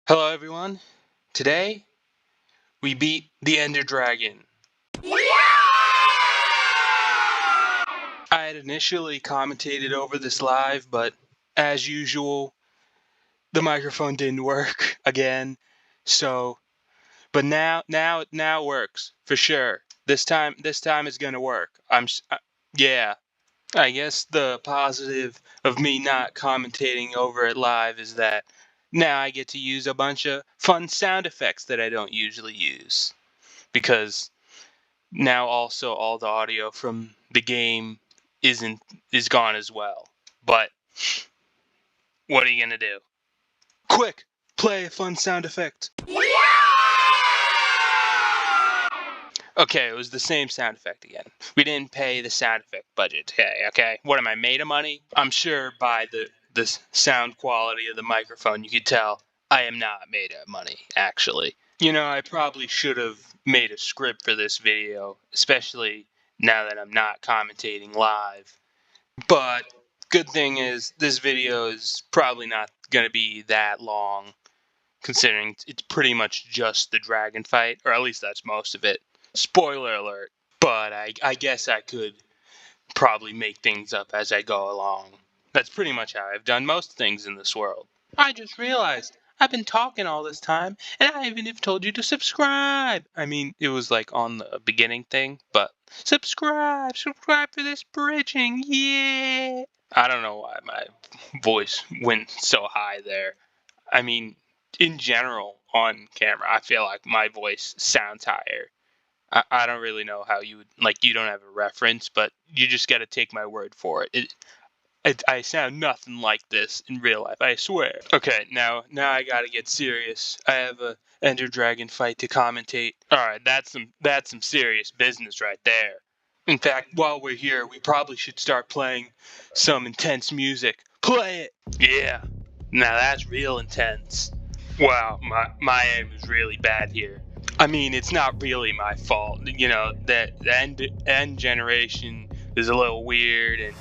Hello everyone. Today, we beat the Ender Dragon. I had initially commentated over this live, but as usual, the microphone didn't work again. But now it works for sure. This time it's gonna work. Yeah. I guess the positive of me not commentating over it live is that now I get to use a bunch of fun sound effects that I don't usually use. Because now also all the audio from the game is gone as well. But what are you gonna do? Quick, play a fun sound effect. Okay, it was the same sound effect again. We didn't pay the sound effect budget today, okay? What am I, made of money? I'm sure by the sound quality of the microphone you could tell I am not made of money, actually. You know, I probably should have made a script for this video, especially now that I'm not commentating live. But good thing is this video is probably not going to be that long, considering it's pretty much just the dragon fight, or at least that's most of it. Spoiler alert. But I guess I could probably make things up as I go along. That's pretty much how I've done most things in this world. I just realized I've been talking all this time, and I even have told you to subscribe. I mean, it was like on the beginning thing, but subscribe for this bridging, yeah. I don't know why my voice went so high there. I mean, in general, on camera, I feel like my voice sounds higher. I don't really know how you would, like, you don't have a reference, but you just got to take my word for it. I sound nothing like this in real life, I swear. Okay, now I gotta get serious. I have a Ender Dragon fight to commentate. Alright, that's some serious business right there. In fact, while we're here, we probably should start playing some intense music. Play it! Yeah, now that's real intense. Wow, my aim is really bad here. I mean, it's not really my fault. You know, the end generation is a little weird,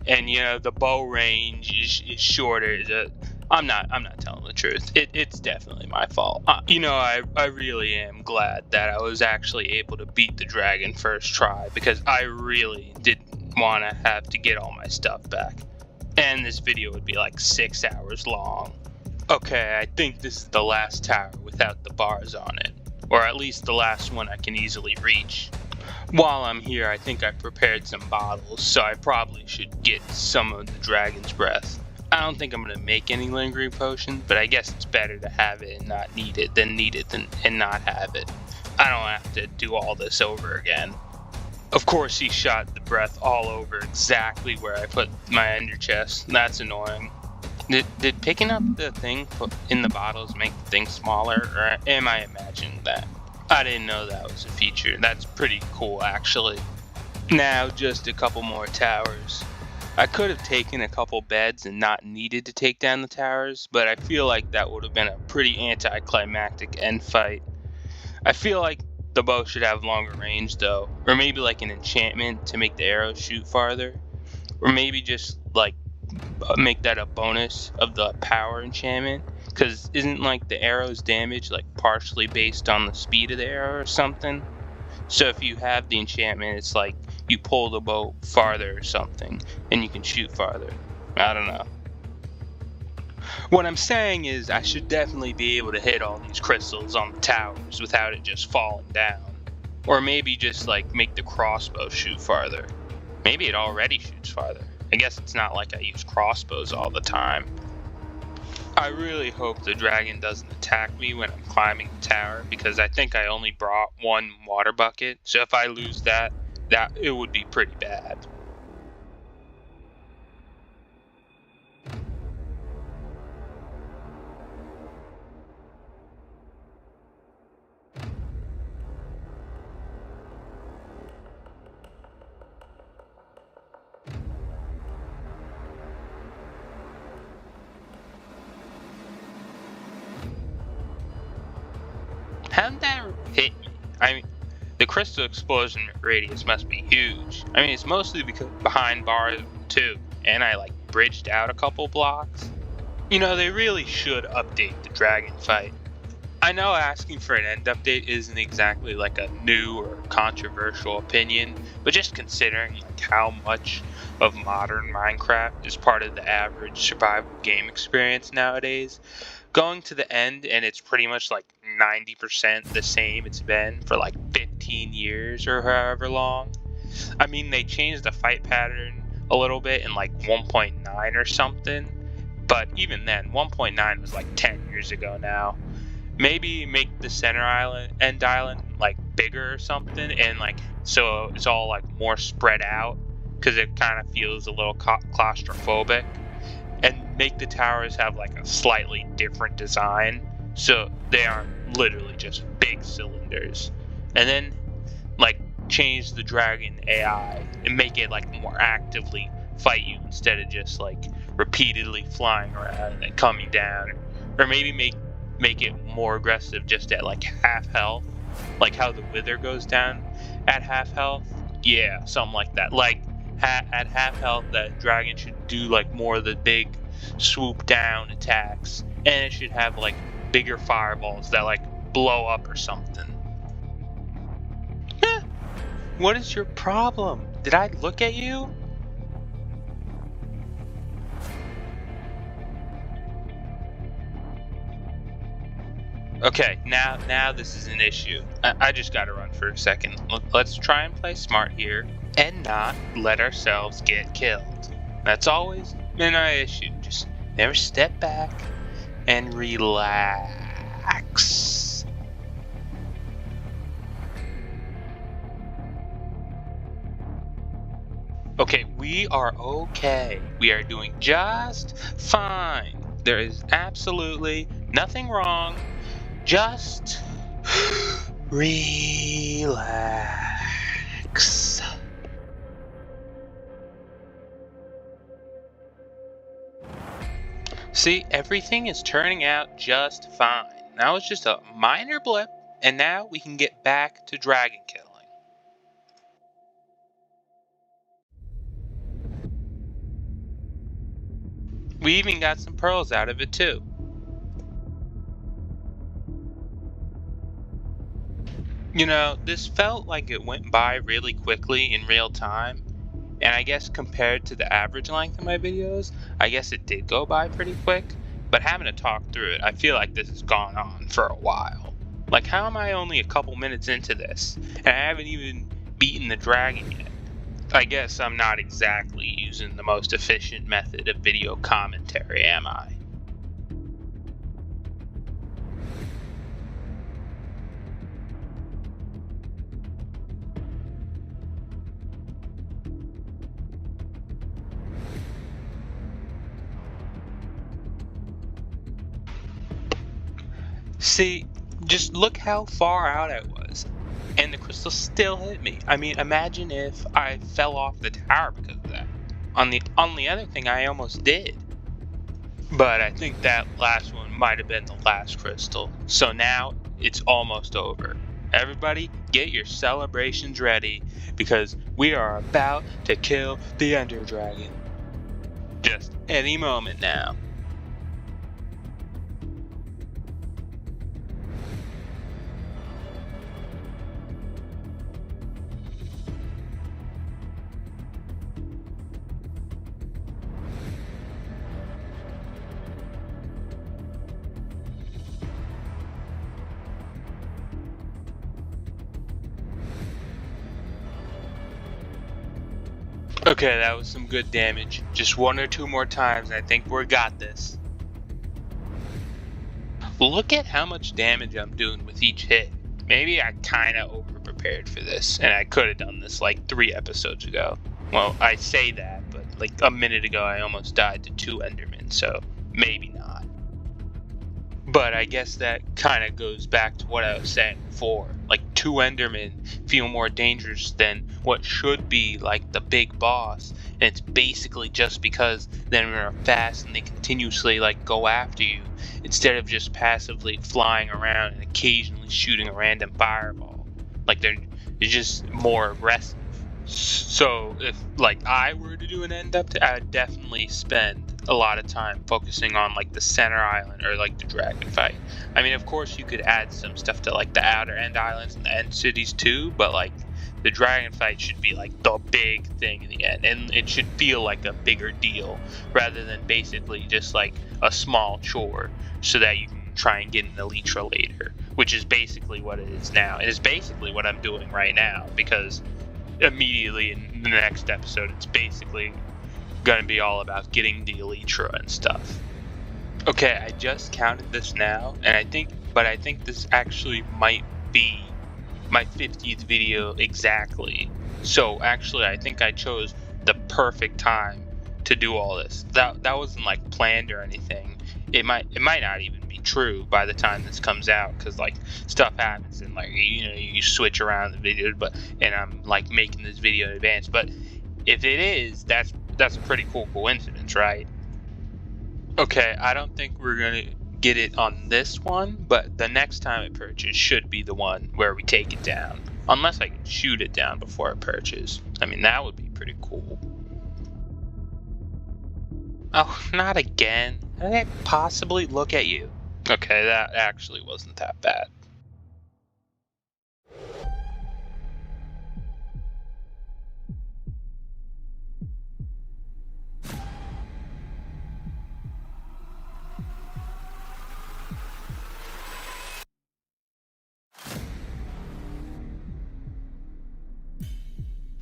and you know, the bow range is shorter. I'm not telling the truth. It's definitely my fault. You know, I really am glad that I was actually able to beat the dragon first try, because I really didn't want to have to get all my stuff back. And this video would be like 6 hours long. Okay, I think this is the last tower without the bars on it. Or at least the last one I can easily reach. While I'm here, I think I prepared some bottles, so I probably should get some of the dragon's breath. I don't think I'm going to make any lingering potion, but I guess it's better to have it and not need it than need it and not have it. I don't have to do all this over again. Of course, he shot the breath all over exactly where I put my ender chest. That's annoying. Did picking up the thing in the bottles make the thing smaller, or am I imagining that? I didn't know that was a feature. That's pretty cool, actually. Now, just a couple more towers. I could have taken a couple beds and not needed to take down the towers, but I feel like that would have been a pretty anticlimactic end fight. I feel like the bow should have longer range, though, or maybe like an enchantment to make the arrows shoot farther, or maybe just like make that a bonus of the power enchantment, because isn't like the arrow's damage like partially based on the speed of the arrow or something? So if you have the enchantment, it's like you pull the bow farther or something and you can shoot farther. I don't know. What I'm saying is I should definitely be able to hit all these crystals on the towers without it just falling down, or maybe just like make the crossbow shoot farther. Maybe it already shoots farther. I guess it's not like I use crossbows all the time. I really hope the dragon doesn't attack me when I'm climbing the tower, because I think I only brought one water bucket, so if I lose that it would be pretty bad. How'd that hit me? I mean, the crystal explosion radius must be huge. I mean, it's mostly because behind bars too, and I like bridged out a couple blocks. You know, they really should update the dragon fight. I know asking for an end update isn't exactly like a new or controversial opinion, but just considering like how much of modern Minecraft is part of the average survival game experience nowadays, going to the end and it's pretty much like 90% the same it's been for like 15 years or however long. I mean, they changed the fight pattern a little bit in like 1.9 or something, but even then, 1.9 was like 10 years ago now. Maybe make the center end island like bigger or something, and like so it's all like more spread out because it kind of feels a little claustrophobic, and make the towers have like a slightly different design so they aren't literally just big cylinders, and then like change the dragon AI and make it like more actively fight you instead of just like repeatedly flying around and coming down, or maybe make it more aggressive just at like half health, like how the wither goes down at half health. Yeah, something like that. Like at half health, that dragon should do like more of the big swoop down attacks, and it should have like bigger fireballs that like blow up or something. What is your problem? Did I look at you? Okay, now this is an issue. I just gotta run for a second. Let's try and play smart here and not let ourselves get killed. That's always been our issue. Just never step back and relax. Okay, we are okay. We are doing just fine. There is absolutely nothing wrong. Just relax. See, everything is turning out just fine. That was just a minor blip, and now we can get back to dragon killing. We even got some pearls out of it too. You know, this felt like it went by really quickly in real time, and I guess compared to the average length of my videos, I guess it did go by pretty quick, but having to talk through it, I feel like this has gone on for a while. Like, how am I only a couple minutes into this, and I haven't even beaten the dragon yet? I guess I'm not exactly using the most efficient method of video commentary, am I? See, just look how far out I was, and the crystal still hit me. I mean, imagine if I fell off the tower because of that. On the other thing, I almost did. But I think that last one might have been the last crystal. So now it's almost over. Everybody, get your celebrations ready because we are about to kill the Ender Dragon. Just any moment now. Okay, that was some good damage. Just one or two more times and I think we got this. Look at how much damage I'm doing with each hit. Maybe I kinda over-prepared for this, and I could have done this like 3 episodes ago. Well, I say that, but like a minute ago I almost died to 2 Endermen, so maybe not. But I guess that kinda goes back to what I was saying before. Like 2 Endermen feel more dangerous than what should be like the big boss, and it's basically just because they're fast and they continuously like go after you instead of just passively flying around and occasionally shooting a random fireball. Like they're just more aggressive. So if like I were to do an end up, I'd definitely spend a lot of time focusing on like the center island or like the dragon fight. I mean, of course, you could add some stuff to like the outer end islands and the end cities too, but like the dragon fight should be like the big thing in the end, and it should feel like a bigger deal rather than basically just like a small chore so that you can try and get an elytra later, which is basically what it is now. It is basically what I'm doing right now, because immediately in the next episode it's basically going to be all about getting the elytra and stuff. Okay, I just counted this now, and I think this actually might be my 50th video exactly. So actually, I think I chose the perfect time to do all this. That wasn't like planned or anything. It might not even be true by the time this comes out, because like stuff happens and like you switch around the videos, and I'm like making this video in advance. But if it is, that's a pretty cool coincidence, right? Okay, I don't think we're gonna get it on this one, but the next time I purchase should be the one where we take it down. Unless I can shoot it down before I purchase. I mean, that would be pretty cool. Oh, not again. How did I possibly look at you? Okay, that actually wasn't that bad.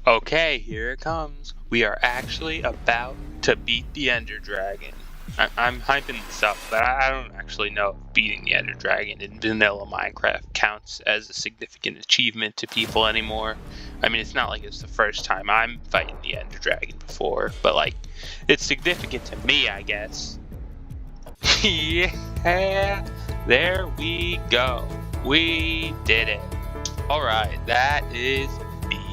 Okay, here it comes. We are actually about to beat the Ender Dragon. I'm hyping this up, but I don't actually know if beating the Ender Dragon in vanilla Minecraft counts as a significant achievement to people anymore. I mean, it's not like it's the first time I'm fighting the Ender Dragon before, but like, it's significant to me, I guess. Yeah, there we go. We did it. Alright, that is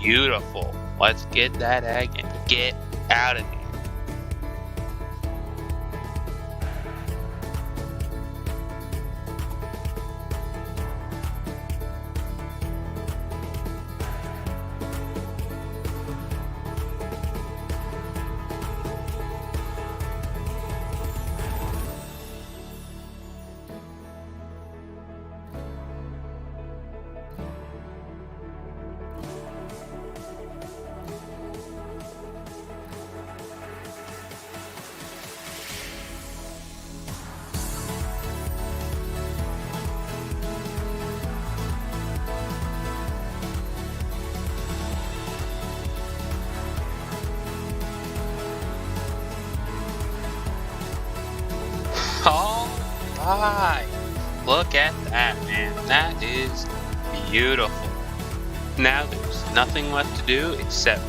beautiful. Let's get that egg and get out of here. Alright, look at that, man. That is beautiful. Now there's nothing left to do except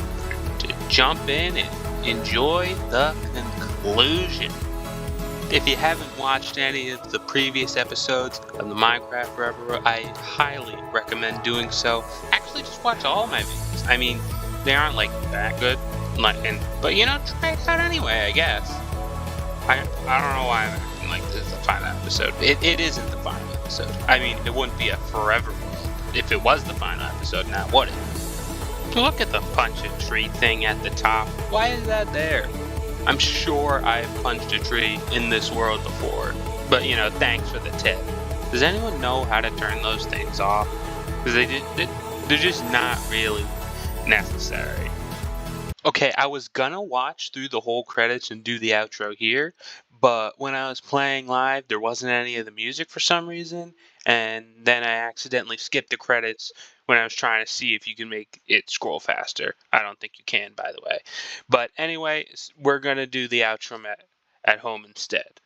to jump in and enjoy the conclusion. If you haven't watched any of the previous episodes of the Minecraft Forever, I highly recommend doing so. Actually, just watch all my videos. I mean, they aren't like that good, but try it out anyway, I guess. I don't know why I'm acting like this is the final episode. It isn't the final episode. I mean, it wouldn't be a forever world if it was the final episode, now would it? Look at the punch a tree thing at the top. Why is that there? I'm sure I've punched a tree in this world before, but thanks for the tip. Does anyone know how to turn those things off? Because they're just not really necessary. Okay, I was gonna watch through the whole credits and do the outro here, but when I was playing live, there wasn't any of the music for some reason, and then I accidentally skipped the credits when I was trying to see if you can make it scroll faster. I don't think you can, by the way. But anyway, we're gonna do the outro at home instead.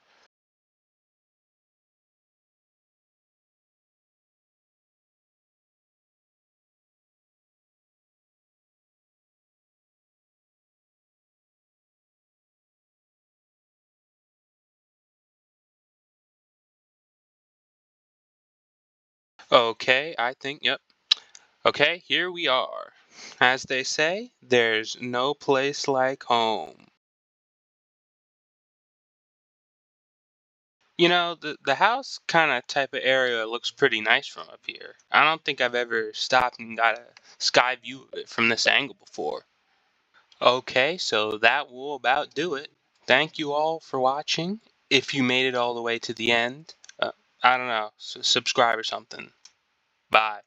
Okay, I think, yep. Okay, here we are. As they say, there's no place like home. The house kind of type of area looks pretty nice from up here. I don't think I've ever stopped and got a sky view of it from this angle before. Okay, so that will about do it. thank you all for watching. If you made it all the way to the end, I don't know, subscribe or something. Bye.